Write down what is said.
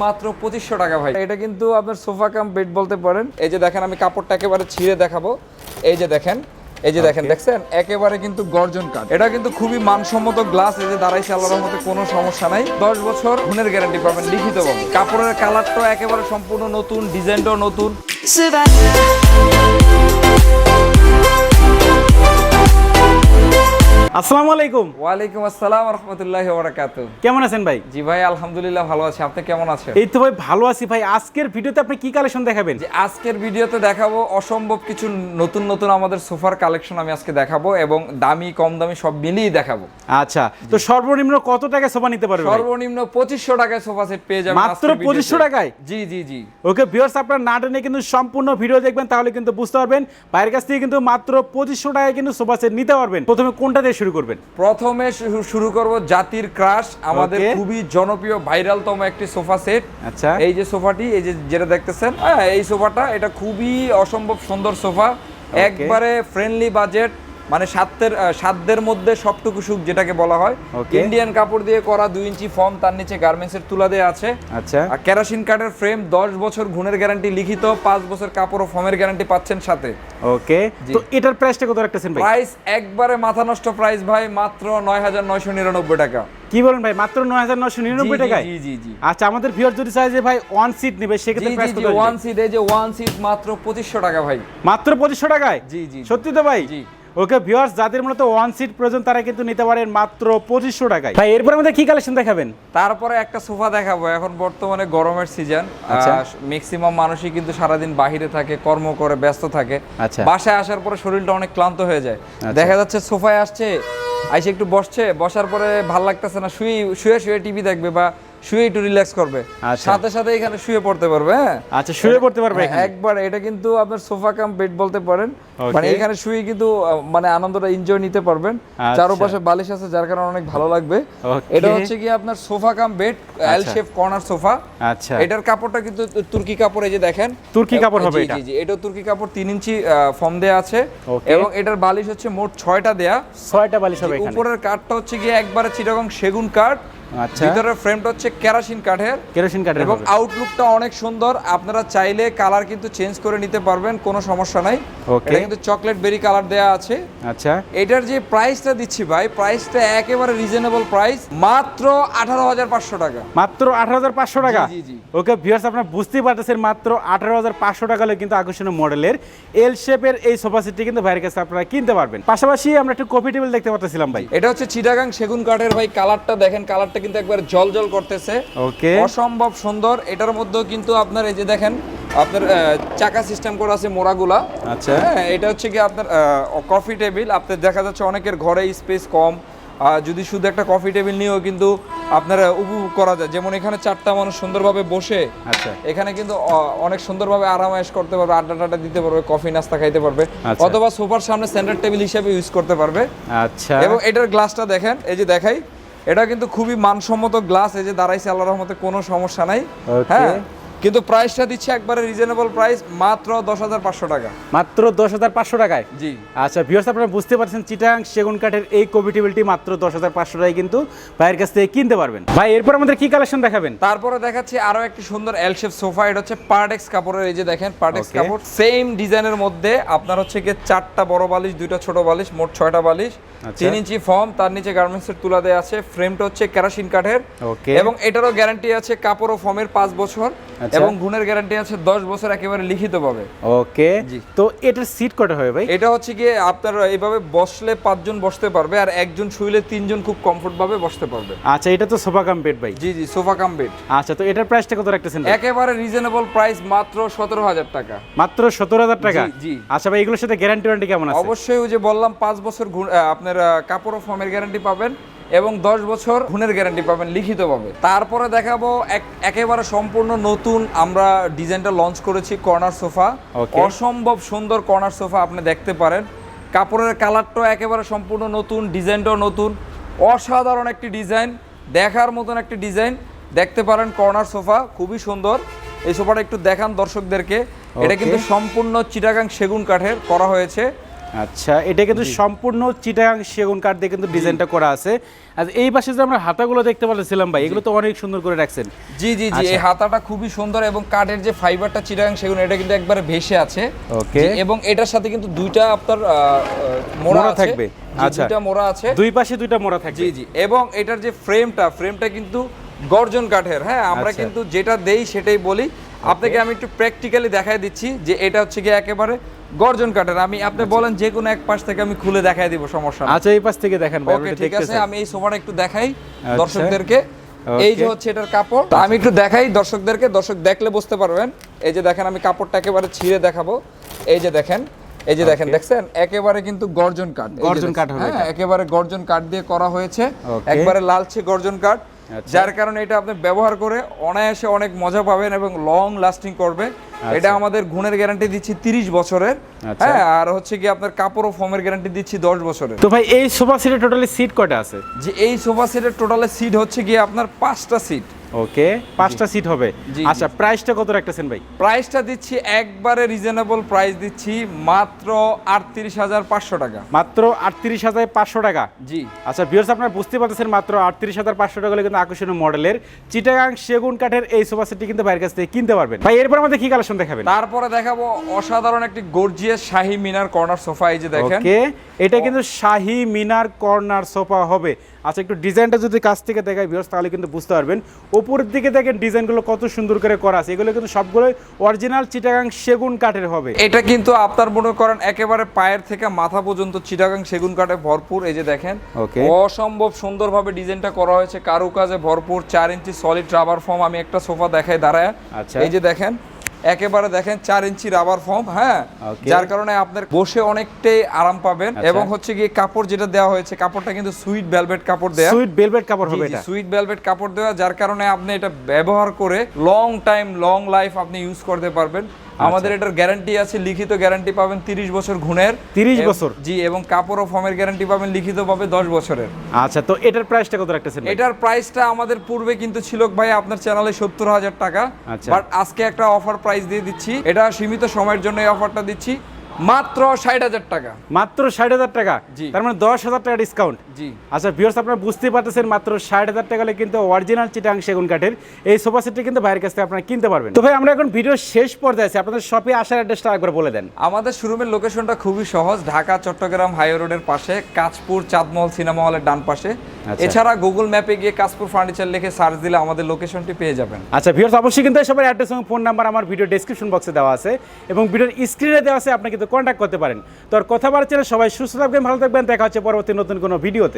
মাত্র 2500 টাকা ভাই। এটা কিন্তু আপনার সোফা কাম বেড বলতে পারেন। এই যে দেখেন আমি কাপড়টা একেবারে ছিঁড়ে দেখাবো। এই যে দেখেন দেখছেন একেবারে কিন্তু গর্জন কাঠ। এটা কিন্তু খুবই মানসম্মত গ্লাস। এই যে দাঁড়াইছে আল্লাহর রহমতে কোনো সমস্যা নাই। 10 বছর গুণের গ্যারান্টি পাবেন লিখিতভাবে। কাপড়ের কালারটাও একেবারে সম্পূর্ণ নতুন, ডিজাইনটাও নতুন। আসসালামু আলাইকুম। ওয়ালাইকুম আসসালাম ওয়া রাহমাতুল্লাহি ওয়া বারাকাতুহু। কেমন আছেন ভাই? জি ভাই আলহামদুলিল্লাহ ভালো আছি। আপনি কেমন আছেন? এই তো ভাই ভালো আছি ভাই। আজকের ভিডিওতে আপনি কি কালেকশন দেখাবেন? যে আজকের ভিডিওতে দেখাবো অসম্ভব কিছু নতুন নতুন আমাদের সোফার কালেকশন আমি আজকে দেখাবো এবং দামি কম দামি সব মিলিয়ে দেখাবো। আচ্ছা, তো সর্বনিম্ন কত টাকা সোফা নিতে পারবে? সর্বনিম্ন 2500 টাকায় সোফা সেট পেয়ে যাবেন মাত্র 2500 টাকায়। জি জি জি। ওকে ভিউয়ার্স, আপনারা না টেনে কিন্তু সম্পূর্ণ ভিডিও দেখবেন, তাহলে কিন্তু বুঝতে পারবেন ভাইয়ের কাছ থেকে কিন্তু মাত্র 2500 টাকায় কিন্তু সোফা সেট নিতে পারবেন। প্রথমে কোনটা দিয়ে শুরু করবেন? প্রথমে শুরু করব জাতির ক্রাশ, আমাদের খুবই জনপ্রিয় ভাইরালতম একটি সোফা সেট। আচ্ছা, এই যে সোফাটি, এই যে যেটা দেখতেছেন, হ্যাঁ এই সোফাটা, এটা খুবই অসম্ভব সুন্দর সোফা। একবারে ফ্রেন্ডলি বাজেট, মানে সাধ্যের মধ্যে সবটুকু সুখ যেটাকে বলা হয়। ইন্ডিয়ান কাপড় দিয়ে করা 2 ইঞ্চি ফর্ম, তার নিচে গার্মেন্টসের তুলা দেয়া আছে। আচ্ছা, আর কেরোসিন কাঠের ফ্রেম, 10 বছর গুণের গ্যারান্টি লিখিত, 5 বছর কাপড় ও ফর্মের গ্যারান্টি পাচ্ছেন সাথে। ওকে, তো এটার প্রাইসটা কত রাখতেছেন ভাই? প্রাইস একবারে মাথা নষ্ট প্রাইস ভাই, মাত্র 9999 টাকা। কি বলেন ভাই, মাত্র 9999 টাকায়? জি জি জি। আচ্ছা, আমাদের ভিউয়ার যদি চায় যে ভাই ওয়ান সিট নেবে, সেক্ষেত্রে প্রাইস কত? ওয়ান সিট, এই যে ওয়ান সিট মাত্র 2500 টাকা ভাই। মাত্র 2500 টাকায়? জি জি। সত্যি তো ভাই? জি। ওকে ভিউয়ার্স, যাদের মূলত ওয়ান সিট প্রয়োজন তারা কিন্তু নিতে পারেন মাত্র 2500 টাকায়। ভাই এরপর আমাদের কি কালেকশন দেখাবেন? তারপরে একটা সোফা দেখাবো। এখন বর্তমানে গরমের সিজন, ম্যাক্সিমাম মানুষই কিন্তু সারাদিন বাইরে থাকে, কর্ম করে ব্যস্ত থাকে। বাসায় আসার পরে শরীরটা অনেক ক্লান্ত হয়ে যায়। দেখা যাচ্ছে সোফায় আসছে, আইসে একটু বসছে, বসার পরে ভাল লাগতেছে না, শুয়ে শুয়ে টিভি দেখবে বা শুয়ে একটু রিল্যাক্স করবে, সাথে সাথে এখানে শুয়ে পড়তে পারবে। হ্যাঁ আচ্ছা, শুয়ে পড়তে পারবে এখানে একবার। এটা কিন্তু আপনার সোফা কাম বেড বলতে পারেন। মানে এখানে শুয়ে কিন্তু মানে আনন্দটা এনজয় নিতে পারবেন। চারপাশে বালিশ আছে, যার কারণে অনেক ভালো লাগবে। এটা হচ্ছে কি আপনার সোফা কাম বেড, এল শেপ কর্নার সোফা। আচ্ছা, এটার কাপড়টা কিন্তু তুর্কি কাপড়। এই যে দেখেন তুর্কি কাপড় হবে এটা। জি জি, এটা তুর্কি কাপড়, 3 ইঞ্চি ফর্ম দেয়া আছে এবং এটার বালিশ হচ্ছে মোট 6টা দেয়া। 6টা বালিশ হবে এখানে। উপরের কাঠটা হচ্ছে কি একবারে চিটাগং সেগুন কাঠ। আচ্ছা, ভিতরের ফ্রেমটা হচ্ছে কেরোসিন কাঠের এবং আউটলুকটা অনেক সুন্দর। আপনারা চাইলে কালার কিন্তু চেঞ্জ করে নিতে পারবেন, কোনো সমস্যা নাই। এটা কিন্তু চকলেট বেরি কালার দেয়া আছে। আচ্ছা, এটার যে প্রাইসটা দিচ্ছি ভাই, প্রাইসটা একেবারে রিজনেবল প্রাইস, মাত্র 18500 টাকা। মাত্র 18500 টাকা? জি জি। ওকে ভিউয়ার্স, আপনারা বুঝতেই পারতেছেন মাত্র 18500 টাকা হলে কিন্তু আকর্ষণীয় মডেলের এল শেপের এই সোফা সেটটি কিন্তু ভাইয়ের কাছে আপনারা কিনতে পারবেন। পাশাপাশি আমরা একটু কফি টেবিল দেখতে পাচ্ছিলাম ভাই। এটা হচ্ছে চিটাগাং সেগুন কাঠের ভাই। কালারটা দেখেন, কালারটা কিন্তু একবার জল করতেছে। ওকে, অসম্ভব সুন্দর। এটার মধ্যেও কিন্তু আপনার এই যে দেখেন আপনার চাকা সিস্টেম করা আছে মোড়াগুলা। আচ্ছা, এটা হচ্ছে কি আপনার কফি টেবিল। আপনার দেখা যাচ্ছে অনেকের ঘরে স্পেস কম, যদি শুধু একটা কফি টেবিল নিয়েও কিন্তু আপনারা উপভোগ করা যায়। যেমন এখানে 4টা মানুষ সুন্দরভাবে বসে, আচ্ছা এখানে কিন্তু অনেক সুন্দরভাবে আরামায়েশ করতে পারবে, আড্ডা দিতে পারবে, কফি নাস্তা খাইতে পারবে, অথবা সোফার সামনে সেন্টার টেবিল হিসেবে ইউজ করতে পারবে। আচ্ছা, এবং এটার গ্লাসটা দেখেন, এই যে দেখাই, এটা কিন্তু খুবই মানসম্মত গ্লাস। এই যে দাঁড়াইছে আল্লাহর রহমতে কোনো সমস্যা নাই। হ্যাঁ, কিন্তু প্রাইসটা দিচ্ছে একবারে রিজনেবল প্রাইস, মাত্র 10500 টাকা। মাত্র 10500 টাকায়? জি। আচ্ছা ভিউয়ার্স, আপনারা বুঝতে পারছেন চিটাগাং সেগুন কাঠের এই কফি টেবিলটি মাত্র 10500 টাকায় কিন্তু ভাইয়ের কাছ থেকে কিনতে পারবেন। ভাই এরপর আমাদের কি কালেকশন দেখাবেন? তারপরে দেখাচ্ছি আরো একটি সুন্দর এল শেপ সোফা। এটা হচ্ছে পার্টেক্স কাপড়ের। এই যে দেখেন পার্টেক্স কাপড়, সেম ডিজাইনের মধ্যে আপনার হচ্ছে কি 4টা বড় বালিশ, 2টা ছোট বালিশ, মোট 6টা বালিশ, 3 ইঞ্চি ফর্ম, তার নিচে গার্মেন্টসের তুলা দেয়া আছে। ফ্রেমটা হচ্ছে কেরোসিন কাঠের এবং এটারও গ্যারান্টি আছে কাপড় ও ফর্মের 5 বছর এবং গুণের গ্যারান্টি আছে 10 বছর একেবারে লিখিতভাবে। ওকে, তো এটার সিট কত হবে ভাই? এটা হচ্ছে কি আপনার এইভাবে বসলে 5 জন বসতে পারবে, আর একজন শুইলে 3 জন খুব কমফোর্ট ভাবে বসতে পারবে। আচ্ছা, এটা তো সোফা কাম বেড ভাই? জি জি, সোফা কাম বেড। আচ্ছা, তো এটার প্রাইসটা কত রাখতেছেন? একেবারে রিজনেবল প্রাইস, মাত্র 17000 টাকা। মাত্র 17000 টাকা? জি। আচ্ছা ভাই, এগুলোর সাথে গ্যারান্টি ওয়ারেন্টি কেমন আছে? অবশ্যই, ওই যে বললাম 5 বছর আপনার কাপড় ও ফর্মের গ্যারান্টি পাবেন এবং 10 বছর গুণের গ্যারান্টি পাবেন লিখিতভাবে। তারপরে দেখাবো একেবারে সম্পূর্ণ নতুন আমরা ডিজাইনটা লঞ্চ করেছি, কর্নার সোফা। অসম্ভব সুন্দর কর্নার সোফা, আপনি দেখতে পারেন। কাপড়ের কালারটাও একেবারে সম্পূর্ণ নতুন, ডিজাইনটাও নতুন, অসাধারণ একটি ডিজাইন, দেখার মতন একটি ডিজাইন। দেখতে পারেন কর্নার সোফা, খুবই সুন্দর। এই সোফাটা একটু দেখান দর্শকদেরকে। এটা কিন্তু সম্পূর্ণ চিটাগাং সেগুন কাঠের করা হয়েছে আচ্ছা, এটা কিন্তু সম্পূর্ণ চিটাগাং সেগুন কাঠ দিয়ে কিন্তু ডিজাইনটা করা আছে। আর এই পাশে যে আমরা হাতাগুলো দেখতে পাচ্ছিলাম ভাই, এগুলো তো অনেক সুন্দর করে রাখছেন। জি জি জি, এই হাতাটা খুবই সুন্দর এবং কাঠের যে ফাইবারটা চিটাগাং সেগুন এটা কিন্তু একবারে ভেসে আছে। ওকে, এবং এটার সাথে কিন্তু দুইটা আপনার মোড়া থাকবে। আচ্ছা, দুইটা মোড়া আছে, দুই পাশে দুইটা মোড়া থাকবে। জি জি, এবং এটার যে ফ্রেমটা কিন্তু গর্জন কাঠের। হ্যাঁ, আমরা কিন্তু যেটা দেই সেটাই বলি। আপনাকে আমি একটু প্র্যাকটিক্যালি দেখাই দিচ্ছি যে এটা হচ্ছে কি একেবারে গর্জন কাঠের। আপনি বলেন যে কোনো এক পাশ থেকে আমি খুলে দেখাই দিব, সমস্যা নেই। আচ্ছা, এই পাশ থেকে দেখেন ভাই। ওকে, ঠিক আছে, আমি এই সোফাটা একটু দেখাই দর্শকদেরকে। এই যে হচ্ছে এটার কাপড়, আমি একটু দেখাই দর্শকদেরকে, দর্শক দেখলে বুঝতে পারবেন। এই যে দেখেন, আমি কাপড়টা একেবারে ছিঁড়ে দেখাবো। এই যে দেখেন, দেখছেন একেবারে কিন্তু গর্জন কাঠ। হ্যাঁ, একেবারে গর্জন কাঠ দিয়ে করা হয়েছে, একবারে লালচে গর্জন কাঠ, যার কারণে এটা আপনি ব্যবহার করে অনায়াসে অনেক মজা পাবেন এবং লং লাস্টিং করবে। এটা আমাদের গুণের গ্যারান্টি দিচ্ছি 30 বছরের। হ্যাঁ, আর হচ্ছে কি আপনার কাপড় ও ফোমের গ্যারান্টি দিচ্ছি 10 বছরের। তো ভাই এই সোফা সেটের টোটালি সিট কয়টা আছে? যে এই সোফা সেটের টোটালে সিট হচ্ছে কি আপনার 5টা সিট। ওকে, 5টা সিট হবে। আচ্ছা, প্রাইসটা কত রাখতেছেন ভাই? প্রাইসটা দিচ্ছি একবারে রিজনেবল প্রাইস দিচ্ছি, মাত্র 38,500 টাকা। মাত্র 38,500 টাকা? জি। আচ্ছা ভিউয়ার্স, আপনারা বুঝতে পারতেছেন মাত্র 38,500 টাকা হলে কিন্তু আকর্ষণীয় মডেলের চিটাগাং সেগুন কাঠের এই সোফা সেটটি কিন্তু বাইরের কাছ থেকে কিনতে পারবেন। ভাই এরপর আমাদের কি কালেকশন দেখাবেন? তারপরে দেখাবো অসাধারণ একটি গর্জিয়াস শাহী মিনার কর্নার সোফা। এই যে দেখেন, ওকে, এটা কিন্তু শাহী মিনার কর্নার সোফা হবে। আচ্ছা, একটু ডিজাইনটা যদি কাছ থেকে দেখাই ভিউয়ার্স, তাহলে কিন্তু বুঝতে পারবেন। উপরের দিকে দেখেন ডিজাইনগুলো কত সুন্দর করে করা আছে। এগুলো কিন্তু সবগুলোই অরিজিনাল চিটাগাং সেগুন কাঠের হবে। এটা কিন্তু আপনার মনে করেন একেবারে পায়ের থেকে মাথা পর্যন্ত চিটাগাং সেগুন কাঠে ভরপুর। এই যে দেখেন, অসম্ভব সুন্দরভাবে ডিজাইনটা করা হয়েছে, কারুকাজে ভরপুর, 4 ইঞ্চি সলিড রাবার ফর্ম। আমি একটা সোফা দেখাই দাঁড়ায়। আচ্ছা, এই যে দেখেন, একেবারে দেখেন 4 ইঞ্চি রাবার ফর্ম। হ্যাঁ, যার কারণে আপনার বসে অনেকটাই আরাম পাবেন। এবং হচ্ছে কি কাপড় যেটা দেওয়া হয়েছে, কাপড়টা কিন্তু সুইট ভেলভেট কাপড় দেওয়া। সুইট ভেলভেট কাপড় হবে এটা? সুইট ভেলভেট কাপড় দেওয়া, যার কারণে আপনি এটা ব্যবহার করে লং টাইম লং লাইফ আপনি ইউজ করতে পারবেন। আমাদের এটার গ্যারান্টি আছে, লিখিত গ্যারান্টি পাবেন 30 বছর গুণের। 30 বছর? জি, এবং কাপড় ও ফর্মের গ্যারান্টি পাবেন লিখিতভাবে 10 বছরের। আচ্ছা, তো এটার প্রাইসটা কত রাখতেছেন? এটার প্রাইসটা আমাদের পূর্বে কিন্তু ছিল ভাই আপনার চ্যানেলে 70,000 টাকা। বাট আজকে একটা অফার প্রাইস দিয়ে দিচ্ছি, এটা সীমিত সময়ের জন্য এই অফারটা দিচ্ছি মাত্র 60,000 টাকা। মাত্র 60,000 টাকা? জি। তার মানে 10,000 টাকা ডিসকাউন্ট। জি। আচ্ছা ভিউয়ার্স, আপনারা বুঝতে পারতেছেন মাত্র 60,000 টাকা হলে কিন্তু অরিজিনাল চিটাগাং সেগুন কাঠের এই সোফা সেটটি কিন্তু বাইরের কাছ থেকে আপনারা কিনতে পারবেন। তো ভাই আমরা এখন ভিডিও শেষ পর্যায়ে আছি, আপনাদের শপে আসার অ্যাড্রেসটা একবার বলে দেন। আমাদের শোরুমের লোকেশনটা খুবই সহজ, ঢাকা চট্টগ্রাম হাইওয়ে রোডের পাশে, কাচপুর চাঁদমহল সিনেমা হলের ডান পাশে। এছাড়া গুগল ম্যাপে গিয়ে কাচপুর ফার্নিচার লিখে সার্চ দিলে আমাদের লোকেশনটি পেয়ে যাবেন। আচ্ছা ভিউয়ার্স, অবশ্যই কিন্তু সবার অ্যাড্রেস এবং ফোন নাম্বার আমার ভিডিও ডেসক্রিপশন বক্সে দেওয়া আছে এবং ভিডিওর স্ক্রিনে দেওয়া আছে, আপনি কিন্তু কন্ট্যাক্ট করতে পারেন। তো আর কথা বাড়ছে না, সবাই সুস্থ থাকবেন, ভালো থাকবেন, দেখা হচ্ছে পরবর্তী নতুন কোনো ভিডিওতে।